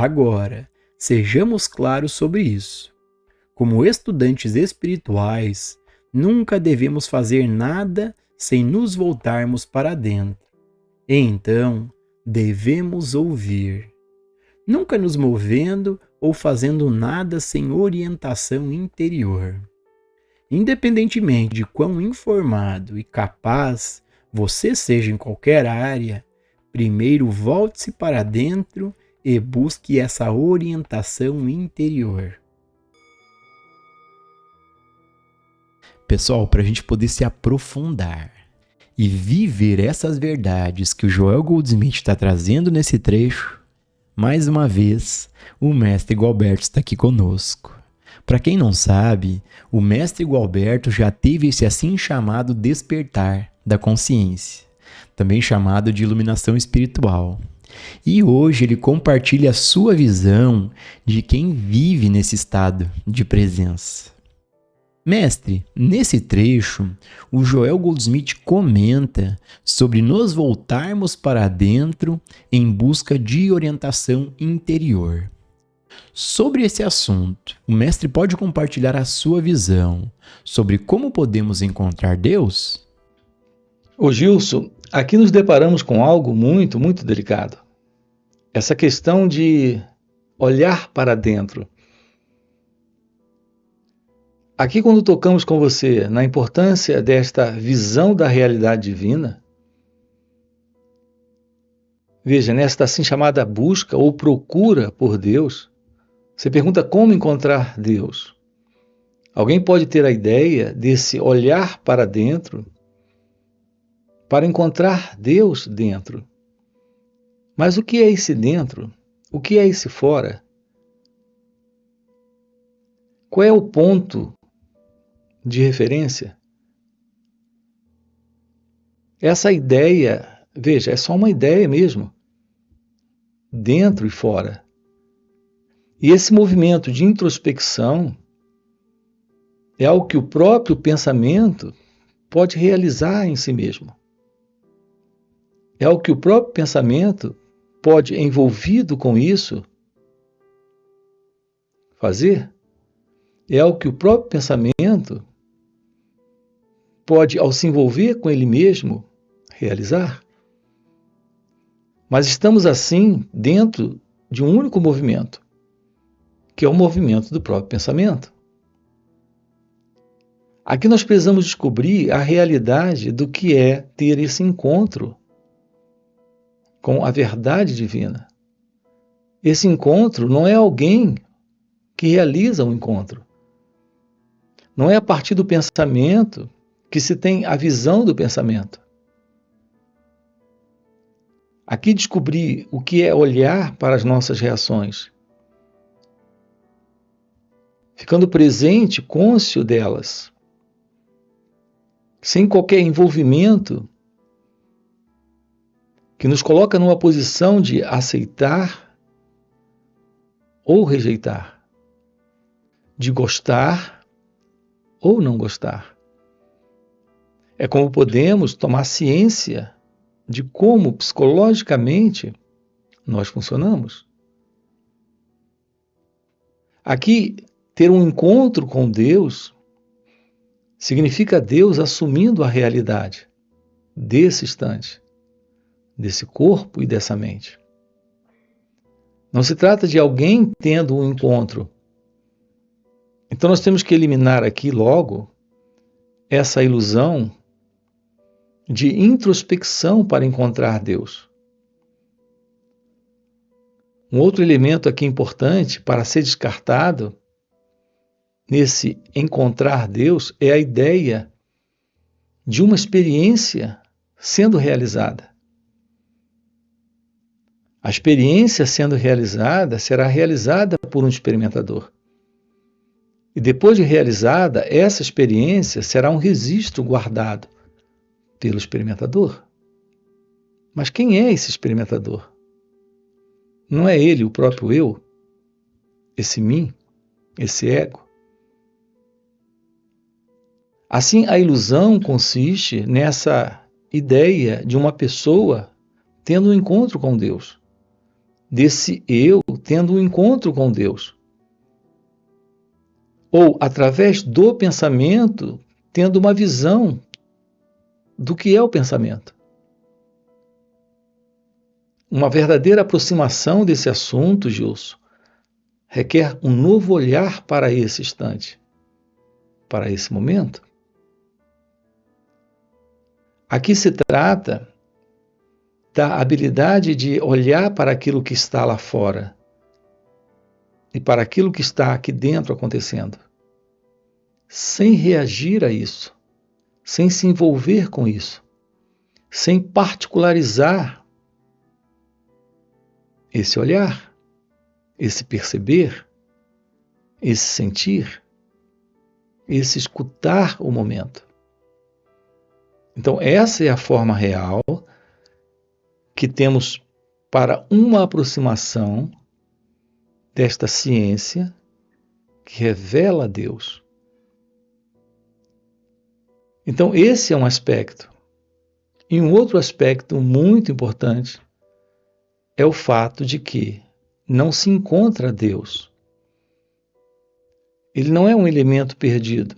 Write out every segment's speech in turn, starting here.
Agora, sejamos claros sobre isso. Como estudantes espirituais, nunca devemos fazer nada sem nos voltarmos para dentro. Então, devemos ouvir. Nunca nos movendo ou fazendo nada sem orientação interior. Independentemente de quão informado e capaz você seja em qualquer área, primeiro volte-se para dentro e busque essa orientação interior. Pessoal, para a gente poder se aprofundar e viver essas verdades que o Joel Goldsmith está trazendo nesse trecho, mais uma vez, o Mestre Gualberto está aqui conosco. Para quem não sabe, o Mestre Gualberto já teve esse assim chamado despertar da consciência, também chamado de iluminação espiritual. E hoje ele compartilha a sua visão de quem vive nesse estado de presença. Mestre, nesse trecho, o Joel Goldsmith comenta sobre nos voltarmos para dentro em busca de orientação interior. Sobre esse assunto, o mestre pode compartilhar a sua visão sobre como podemos encontrar Deus? Ô Gilson, aqui nos deparamos com algo muito, muito delicado. Essa questão de olhar para dentro. Aqui, quando tocamos com você na importância desta visão da realidade divina, veja, nesta assim chamada busca ou procura por Deus, você pergunta como encontrar Deus. Alguém pode ter a ideia desse olhar para dentro para encontrar Deus dentro. Mas o que é esse dentro? O que é esse fora? Qual é o ponto de referência? Essa ideia, veja, é só uma ideia mesmo, dentro e fora. E esse movimento de introspecção é algo que o próprio pensamento pode realizar em si mesmo. É algo que o próprio pensamento pode, envolvido com isso, fazer. É algo que o próprio pensamento pode, ao se envolver com ele mesmo, realizar. Mas estamos assim dentro de um único movimento, que é o movimento do próprio pensamento. Aqui nós precisamos descobrir a realidade do que é ter esse encontro com a verdade divina. Esse encontro não é alguém que realiza um encontro. Não é a partir do pensamento que se tem a visão do pensamento. Aqui descobrir o que é olhar para as nossas reações, ficando presente, cônscio delas, sem qualquer envolvimento que nos coloca numa posição de aceitar ou rejeitar, de gostar ou não gostar. É como podemos tomar ciência de como psicologicamente nós funcionamos. Aqui, ter um encontro com Deus significa Deus assumindo a realidade desse instante, desse corpo e dessa mente. Não se trata de alguém tendo um encontro. Então nós temos que eliminar aqui logo essa ilusão de introspecção para encontrar Deus. Um outro elemento aqui importante para ser descartado nesse encontrar Deus é a ideia de uma experiência sendo realizada. A experiência sendo realizada será realizada por um experimentador. E depois de realizada, essa experiência será um registro guardado pelo experimentador. Mas quem é esse experimentador? Não é ele o próprio eu? Esse mim? Esse ego? Assim, a ilusão consiste nessa ideia de uma pessoa tendo um encontro com Deus. desse eu tendo um encontro com Deus. Ou através do pensamento, tendo uma visão do que é o pensamento. Uma verdadeira aproximação desse assunto, Gilson, requer um novo olhar para esse instante, para esse momento. Aqui se trata da habilidade de olhar para aquilo que está lá fora e para aquilo que está aqui dentro acontecendo, sem reagir a isso, sem se envolver com isso, sem particularizar esse olhar, esse perceber, esse sentir, esse escutar o momento. Então, essa é a forma real que temos para uma aproximação desta ciência que revela Deus. Então, esse é um aspecto. E um outro aspecto muito importante é o fato de que não se encontra Deus. Ele não é um elemento perdido,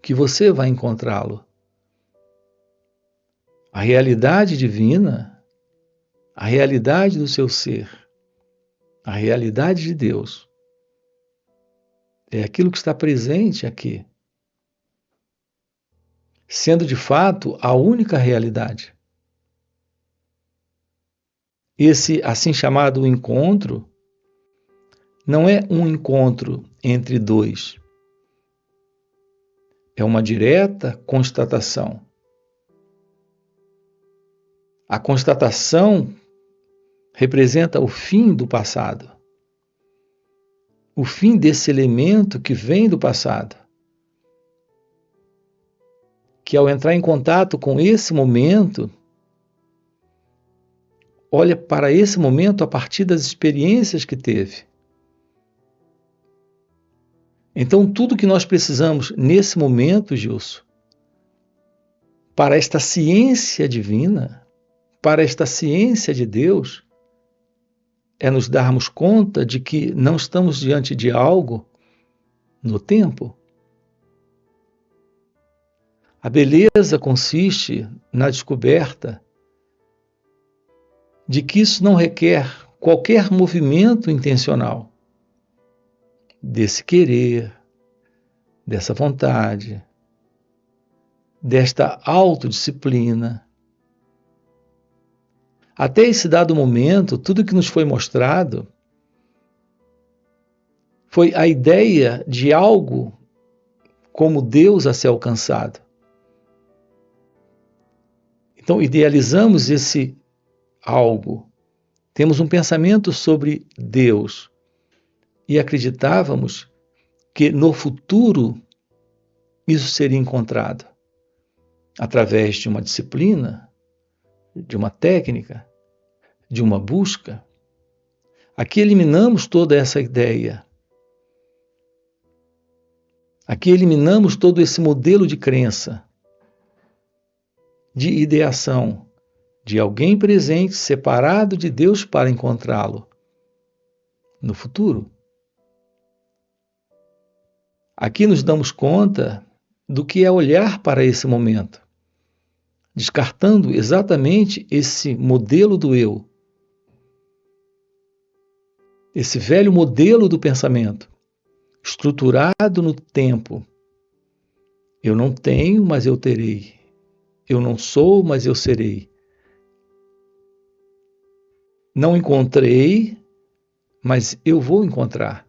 que você vai encontrá-lo. A realidade divina, a realidade do seu ser, a realidade de Deus, é aquilo que está presente aqui, sendo de fato a única realidade. Esse assim chamado encontro não é um encontro entre dois, é uma direta constatação. A constatação representa o fim do passado, o fim desse elemento que vem do passado, que ao entrar em contato com esse momento, olha para esse momento a partir das experiências que teve. Então, tudo que nós precisamos nesse momento, Gilson, para esta ciência divina, para esta ciência de Deus, é nos darmos conta de que não estamos diante de algo no tempo. A beleza consiste na descoberta de que isso não requer qualquer movimento intencional desse querer, dessa vontade, desta autodisciplina. Até esse dado momento, tudo que nos foi mostrado foi a ideia de algo como Deus a ser alcançado. Então, idealizamos esse algo, temos um pensamento sobre Deus e acreditávamos que no futuro isso seria encontrado através de uma disciplina, de uma técnica, de uma busca. Aqui eliminamos toda essa ideia. Aqui eliminamos todo esse modelo de crença, de ideação, de alguém presente, separado de Deus para encontrá-lo no futuro. Aqui nos damos conta do que é olhar para esse momento, descartando exatamente esse modelo do eu, esse velho modelo do pensamento, estruturado no tempo. Eu não tenho, mas eu terei. Eu não sou, mas eu serei. Não encontrei, mas eu vou encontrar.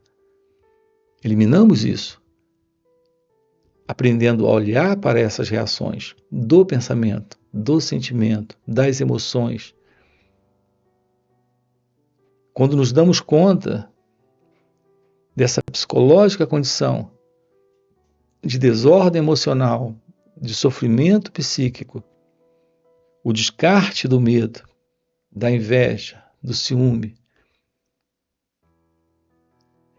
Eliminamos isso, aprendendo a olhar para essas reações do pensamento, do sentimento, das emoções. Quando nos damos conta dessa psicológica condição de desordem emocional, de sofrimento psíquico, o descarte do medo, da inveja, do ciúme,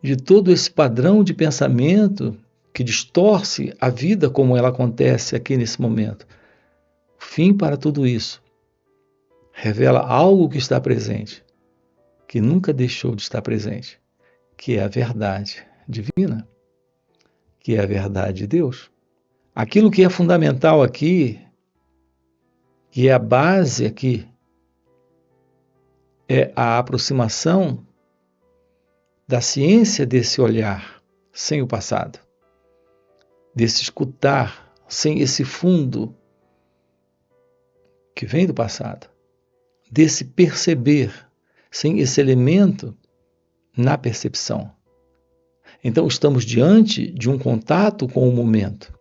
de todo esse padrão de pensamento que distorce a vida como ela acontece aqui nesse momento. O fim para tudo isso revela algo que está presente, que nunca deixou de estar presente, que é a verdade divina, que é a verdade de Deus. Aquilo que é fundamental aqui, que é a base aqui, é a aproximação da ciência desse olhar sem o passado, desse escutar sem esse fundo que vem do passado, desse perceber sem esse elemento na percepção. Então estamos diante de um contato com o momento,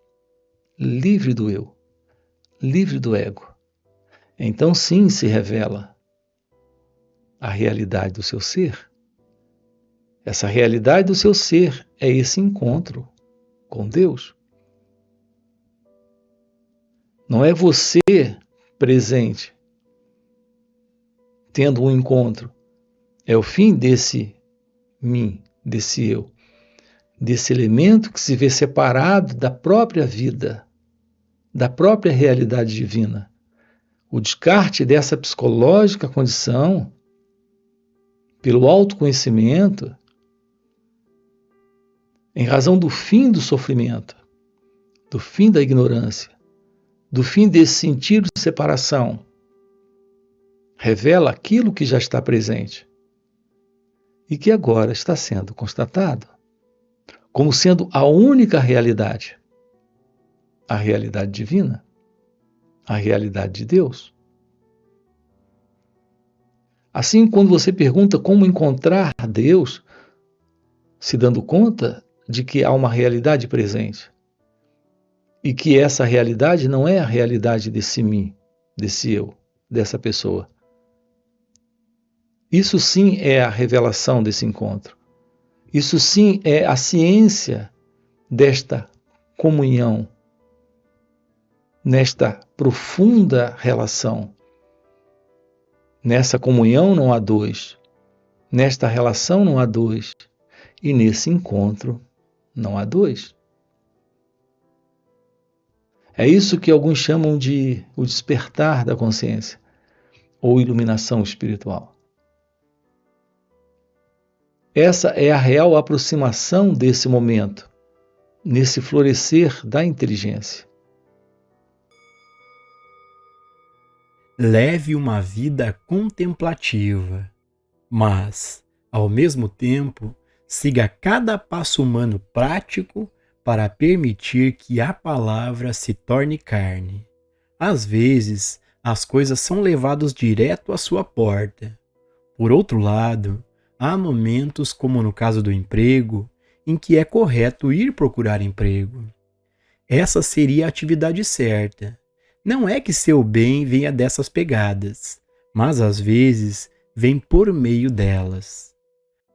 livre do eu, livre do ego. Então sim se revela a realidade do seu ser. Essa realidade do seu ser é esse encontro com Deus. Não é você presente tendo um encontro. É o fim desse mim, desse eu, desse elemento que se vê separado da própria vida, da própria realidade divina. O descarte dessa psicológica condição pelo autoconhecimento, em razão do fim do sofrimento, do fim da ignorância, do fim desse sentido de separação, revela aquilo que já está presente e que agora está sendo constatado como sendo a única realidade, a realidade divina, a realidade de Deus. Assim, quando você pergunta como encontrar Deus, se dando conta de que há uma realidade presente e que essa realidade não é a realidade desse mim, desse eu, dessa pessoa. Isso sim é a revelação desse encontro. Isso sim é a ciência desta comunhão, nesta profunda relação. Nessa comunhão não há dois, nesta relação não há dois, e nesse encontro não há dois. É isso que alguns chamam de o despertar da consciência, ou iluminação espiritual. Essa é a real aproximação desse momento, nesse florescer da inteligência. Leve uma vida contemplativa, mas, ao mesmo tempo, siga cada passo humano prático para permitir que a palavra se torne carne. Às vezes, as coisas são levadas direto à sua porta. Por outro lado, há momentos, como no caso do emprego, em que é correto ir procurar emprego. Essa seria a atividade certa. Não é que seu bem venha dessas pegadas, mas às vezes vem por meio delas.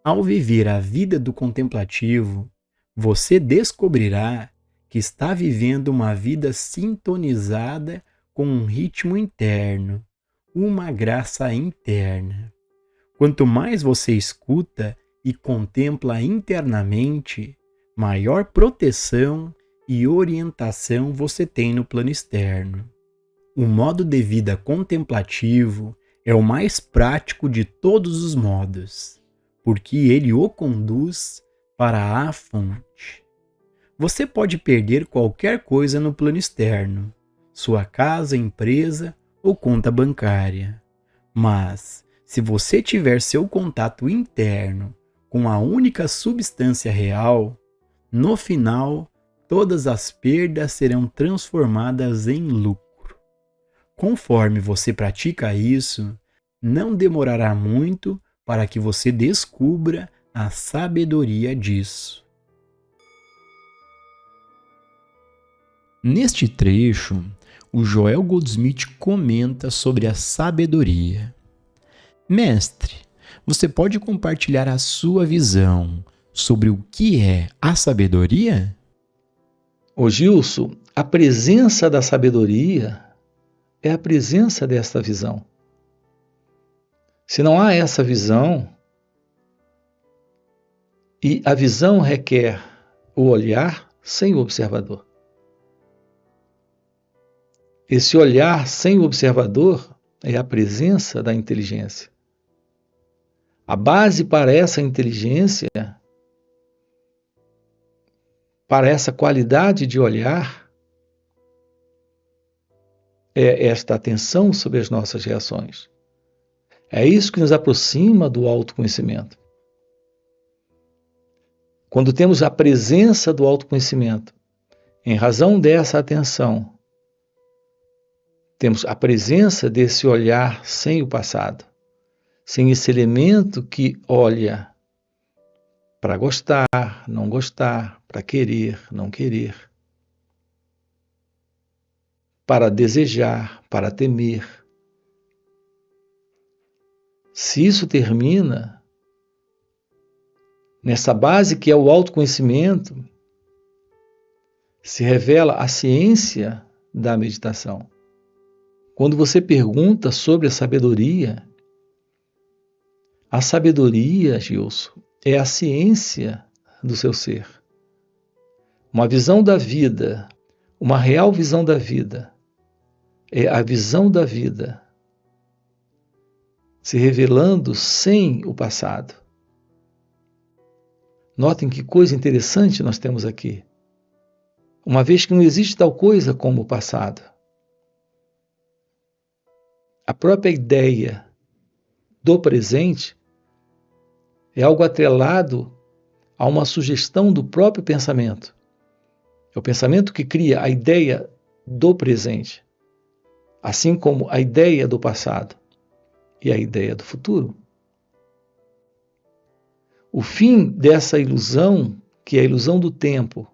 Ao viver a vida do contemplativo, você descobrirá que está vivendo uma vida sintonizada com um ritmo interno, uma graça interna. Quanto mais você escuta e contempla internamente, maior proteção e orientação você tem no plano externo. O modo de vida contemplativo é o mais prático de todos os modos, porque ele o conduz para a fonte. Você pode perder qualquer coisa no plano externo, sua casa, empresa ou conta bancária, mas se você tiver seu contato interno com a única substância real, no final, todas as perdas serão transformadas em lucro. Conforme você pratica isso, não demorará muito para que você descubra a sabedoria disso. Neste trecho, o Joel Goldsmith comenta sobre a sabedoria. Mestre, você pode compartilhar a sua visão sobre o que é a sabedoria? Ô Gilson, a presença da sabedoria é a presença desta visão. Se não há essa visão, e a visão requer o olhar sem o observador. Esse olhar sem o observador é a presença da inteligência. A base para essa inteligência, para essa qualidade de olhar, é esta atenção sobre as nossas reações. É isso que nos aproxima do autoconhecimento. Quando temos a presença do autoconhecimento, em razão dessa atenção, temos a presença desse olhar sem o passado, sem esse elemento que olha para gostar, não gostar, para querer, não querer, para desejar, para temer. Se isso termina nessa base que é o autoconhecimento, se revela a ciência da meditação. Quando você pergunta sobre a sabedoria, Gilson, é a ciência do seu ser. Uma visão da vida, uma real visão da vida, é a visão da vida se revelando sem o passado. Notem que coisa interessante nós temos aqui. Uma vez que não existe tal coisa como o passado. A própria ideia do presente é algo atrelado a uma sugestão do próprio pensamento. É o pensamento que cria a ideia do presente, assim como a ideia do passado e a ideia do futuro. O fim dessa ilusão, que é a ilusão do tempo,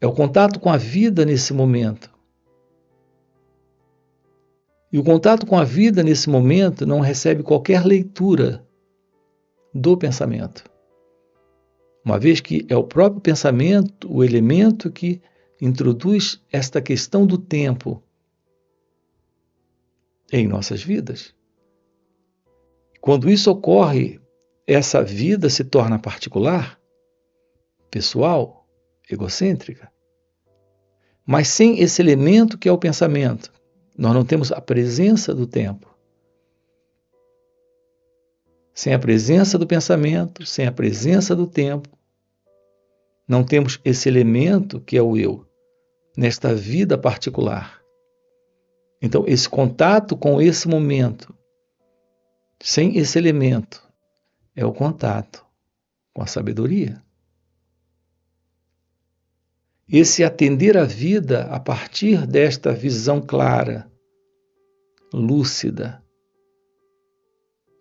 é o contato com a vida nesse momento. E o contato com a vida nesse momento não recebe qualquer leitura do pensamento. Uma vez que é o próprio pensamento o elemento que introduz esta questão do tempo em nossas vidas. Quando isso ocorre, essa vida se torna particular, pessoal, egocêntrica. Mas sem esse elemento que é o pensamento, nós não temos a presença do tempo. Sem a presença do pensamento, sem a presença do tempo, não temos esse elemento que é o eu, nesta vida particular. Então, esse contato com esse momento, sem esse elemento, é o contato com a sabedoria. Esse atender a vida a partir desta visão clara, lúcida,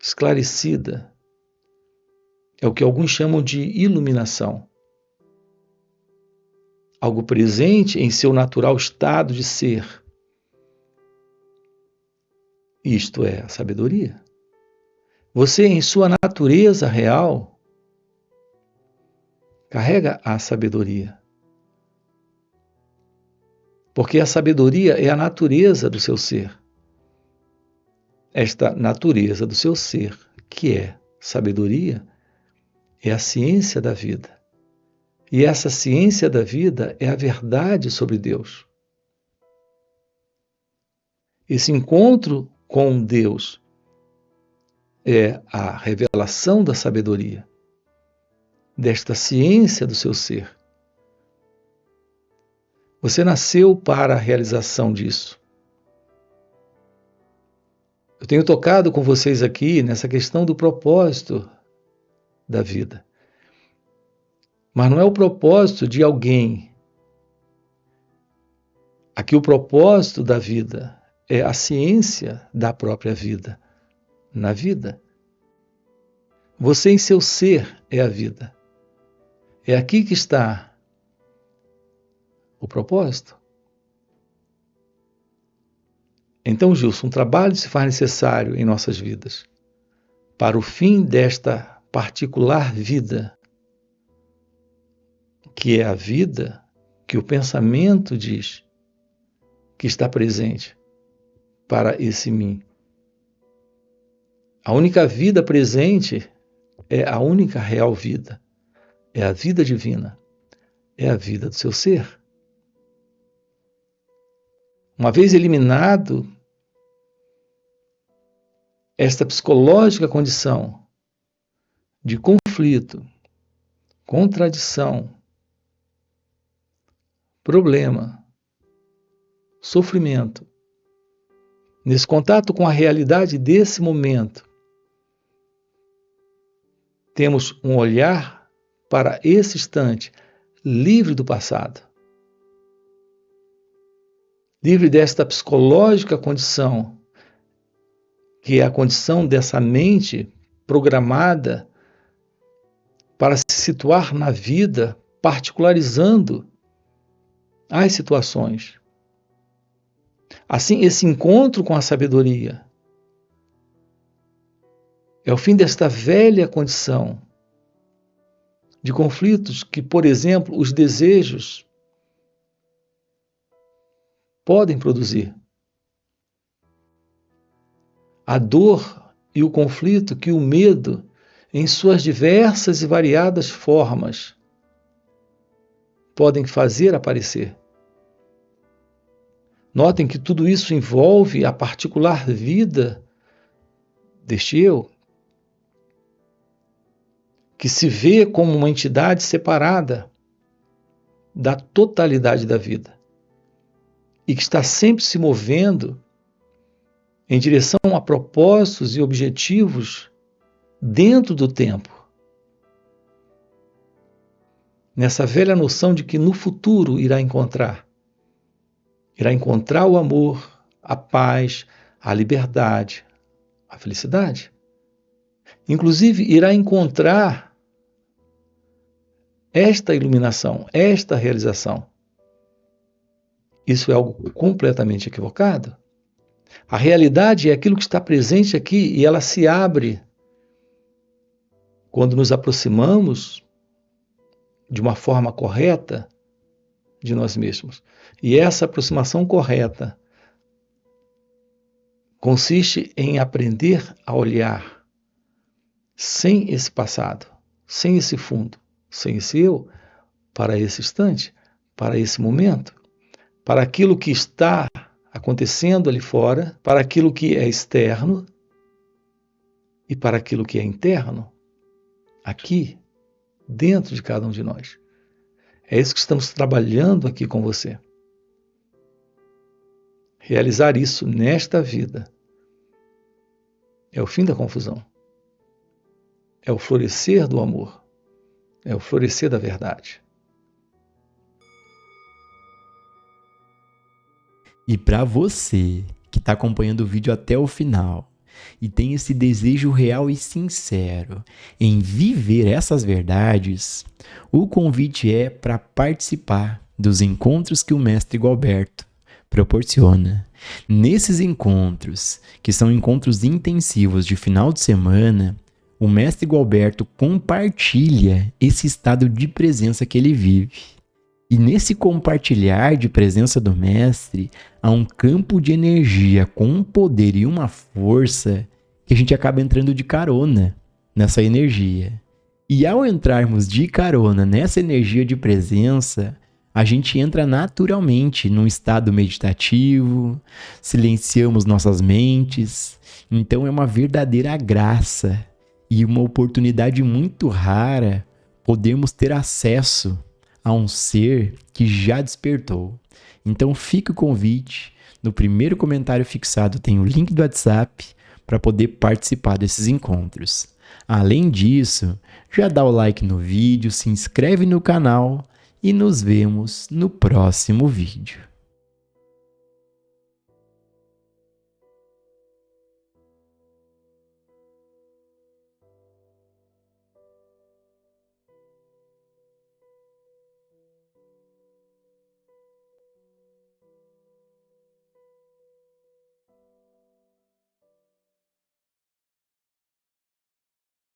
esclarecida, é o que alguns chamam de iluminação. Algo presente em seu natural estado de ser. Isto é a sabedoria. Você, em sua natureza real, carrega a sabedoria. Porque a sabedoria é a natureza do seu ser. Esta natureza do seu ser, que é sabedoria, é a ciência da vida. E essa ciência da vida é a verdade sobre Deus. Esse encontro com Deus é a revelação da sabedoria, desta ciência do seu ser. Você nasceu para a realização disso. Eu tenho tocado com vocês aqui nessa questão do propósito da vida. Mas não é o propósito de alguém. Aqui o propósito da vida é a ciência da própria vida, na vida. Você em seu ser é a vida. É aqui que está o propósito. Então, Gilson, um trabalho se faz necessário em nossas vidas para o fim desta particular vida, que é a vida que o pensamento diz que está presente para esse mim. A única vida presente é a única real vida, é a vida divina, é a vida do seu ser. Uma vez eliminado esta psicológica condição de conflito, contradição, problema, sofrimento, nesse contato com a realidade desse momento, temos um olhar para esse instante livre do passado, livre desta psicológica condição, que é a condição dessa mente programada para se situar na vida, particularizando as situações. Assim, esse encontro com a sabedoria é o fim desta velha condição de conflitos que, por exemplo, os desejos podem produzir. A dor e o conflito que o medo, em suas diversas e variadas formas, podem fazer aparecer. Notem que tudo isso envolve a particular vida deste eu, que se vê como uma entidade separada da totalidade da vida e que está sempre se movendo em direção a propósitos e objetivos dentro do tempo. Nessa velha noção de que no futuro irá encontrar o amor, a paz, a liberdade, a felicidade. Inclusive, irá encontrar esta iluminação, esta realização. Isso é algo completamente equivocado. A realidade é aquilo que está presente aqui e ela se abre quando nos aproximamos de uma forma correta de nós mesmos. E essa aproximação correta consiste em aprender a olhar sem esse passado, sem esse fundo, sem esse eu, para esse instante, para esse momento, para aquilo que está acontecendo ali fora, para aquilo que é externo e para aquilo que é interno, aqui, dentro de cada um de nós. É isso que estamos trabalhando aqui com você. Realizar isso nesta vida é o fim da confusão. É o florescer do amor. É o florescer da verdade. E para você que está acompanhando o vídeo até o final e tem esse desejo real e sincero em viver essas verdades, o convite é para participar dos encontros que o Mestre Gualberto proporciona. Nesses encontros, que são encontros intensivos de final de semana, o Mestre Gualberto compartilha esse estado de presença que ele vive. E nesse compartilhar de presença do Mestre, há um campo de energia com um poder e uma força que a gente acaba entrando de carona nessa energia. E ao entrarmos de carona nessa energia de presença, a gente entra naturalmente num estado meditativo, silenciamos nossas mentes. Então é uma verdadeira graça e uma oportunidade muito rara podermos ter acesso a um ser que já despertou. Então fica o convite, no primeiro comentário fixado tem o link do WhatsApp para poder participar desses encontros. Além disso, já dá o like no vídeo, se inscreve no canal e nos vemos no próximo vídeo.